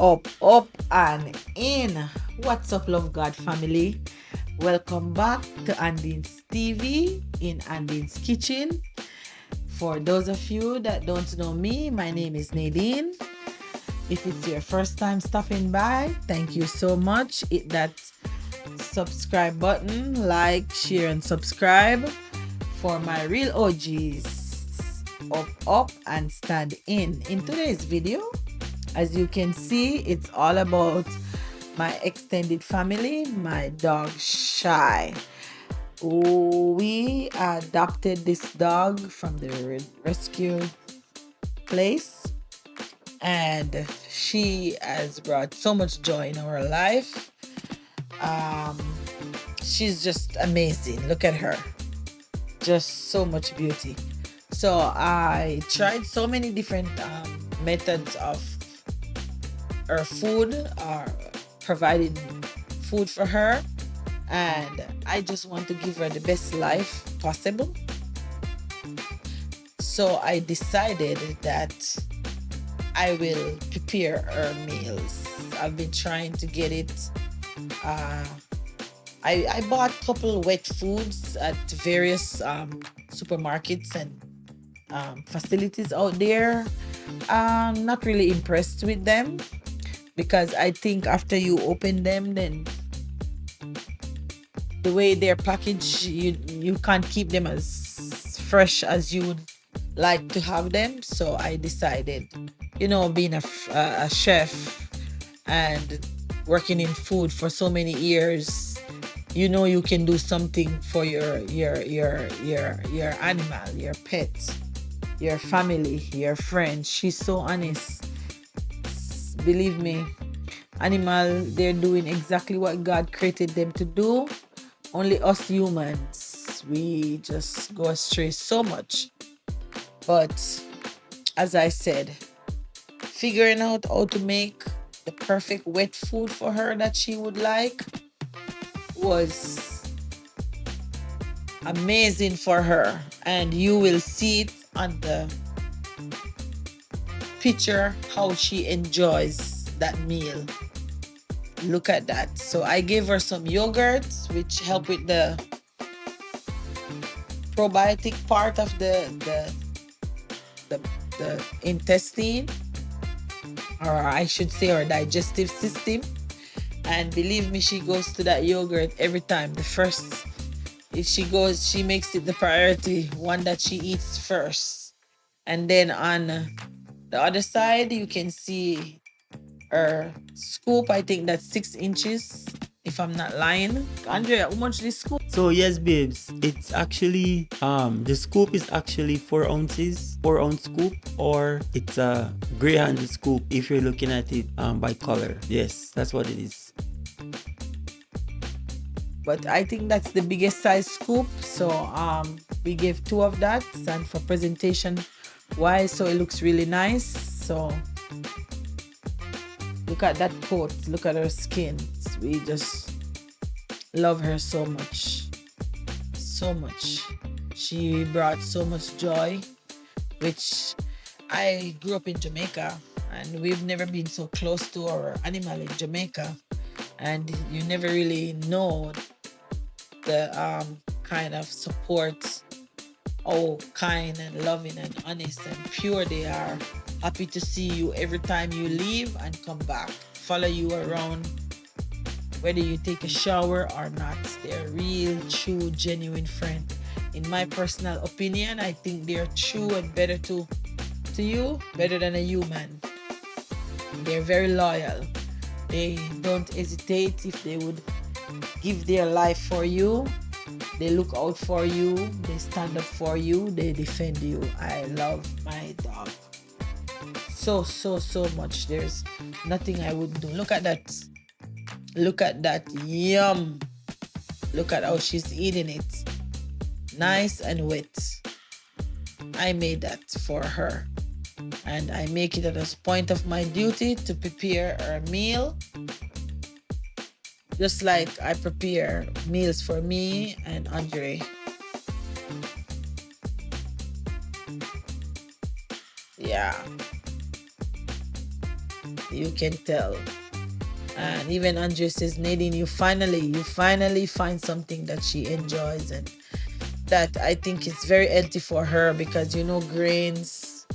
up, and in. What's up, Love God family? Welcome back to Andine's TV in Andine's Kitchen. For those of you that don't know me, my name is Nadine. If it's your first time stopping by, thank you so much. Hit that subscribe button, like, share, and subscribe for my real OGs. Up, and stand in. In today's video, as you can see, it's all about my extended family, my dog Shy. We adopted this dog from the rescue place, and she has brought so much joy in our life. Um, she's just amazing. Look at her, just so much beauty. So I tried so many different methods of her food, or providing food for her, and I just want to give her the best life possible. So I decided that I will prepare her meals. I've been trying to get it. uh, I bought a couple wet foods at various supermarkets and facilities out there. I'm not really impressed with them, because I think after you open them, then the way they're packaged, you can't keep them as fresh as you would like to have them. So I decided, being a chef and working in food for so many years, you can do something for your animal, your pet, your family, your friend. She's so honest. Believe me, animal, they're doing exactly what God created them to do. Only us humans, we just go astray so much. But as I said, figuring out how to make the perfect wet food for her that she would like was amazing for her. And you will see it on the picture how she enjoys that meal. Look at that. So I gave her some yogurts, which help with the probiotic part of the intestine, or I should say our digestive system. And believe me, she goes to that yogurt every time. The first, if she goes, she makes it the priority one that she eats first. And then on the other side, you can see her scoop. I think that's 6 inches, if I'm not lying. Andrea, how much this scoop? So yes, babes, it's actually the scoop is actually 4 ounces, 4 ounce scoop, or it's a greyhound scoop if you're looking at it by color. Yes, that's what it is. But I think that's the biggest size scoop. So we gave 2 of that, and for presentation wise, so it looks really nice. So look at that coat, look at her skin. We just love her so much. So much. She brought so much joy, which I grew up in Jamaica, and we've never been so close to our animal in Jamaica. And you never really know the kind of support, how kind and loving and honest and pure they are. Happy to see you every time you leave and come back. Follow you around, whether you take a shower or not. They're real, true, genuine friend. In my personal opinion, I think they're true and better to you, better than a human. They're very loyal. They don't hesitate if they would give their life for you. They look out for you. They stand up for you. They defend you. I love my dog so much. There's nothing I wouldn't do. Look at that. Look at that. Yum. Look at how she's eating it. Nice and wet. I made that for her. And I make it as a point of my duty to prepare her meal, just like I prepare meals for me and Andre. Yeah. You can tell. And even Andrea says, Nadine, you finally find something that she enjoys, and that I think is very healthy for her, because grains,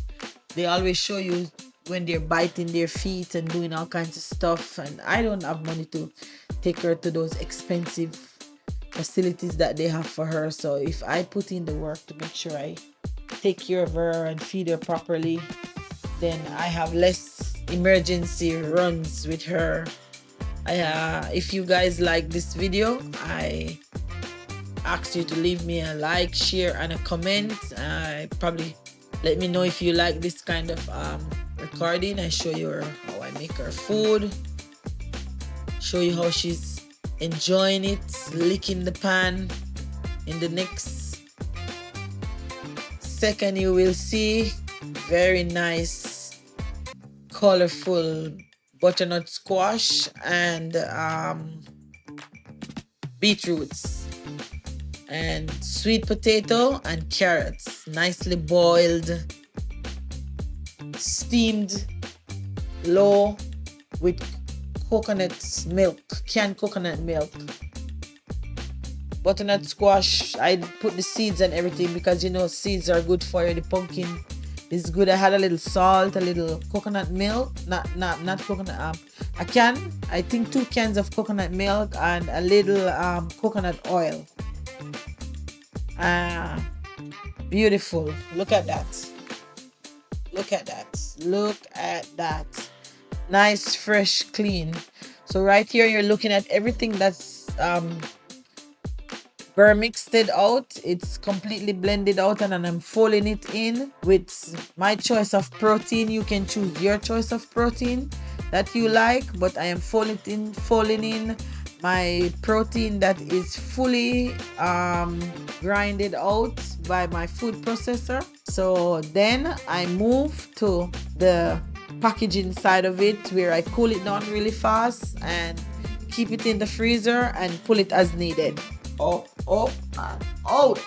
they always show you when they're biting their feet and doing all kinds of stuff, and I don't have money to take her to those expensive facilities that they have for her. So if I put in the work to make sure I take care of her and feed her properly, then I have less emergency runs with her. If you guys like this video, I ask you to leave me a like, share, and a comment. Probably let me know if you like this kind of recording. I show you how I make her food, show you how she's enjoying it, licking the pan. In the next second, you will see very nice, colorful butternut squash and beetroots and sweet potato and carrots, nicely boiled, steamed low with coconut milk, canned coconut milk. Butternut squash, I put the seeds and everything because seeds are good for you. The pumpkin is good. I had a little salt, a little coconut milk, not coconut, a can, I think 2 cans of coconut milk, and a little coconut oil. Beautiful. Look at that. Look at that. Nice, fresh, clean. So right here, you're looking at everything that's mixed out. It's completely blended out, and I'm folding it in with my choice of protein. You can choose your choice of protein that you like, but I am folding in my protein that is fully grinded out by my food processor. So then I move to the packaging side of it, where I cool it down really fast and keep it in the freezer and pull it as needed. Up and out.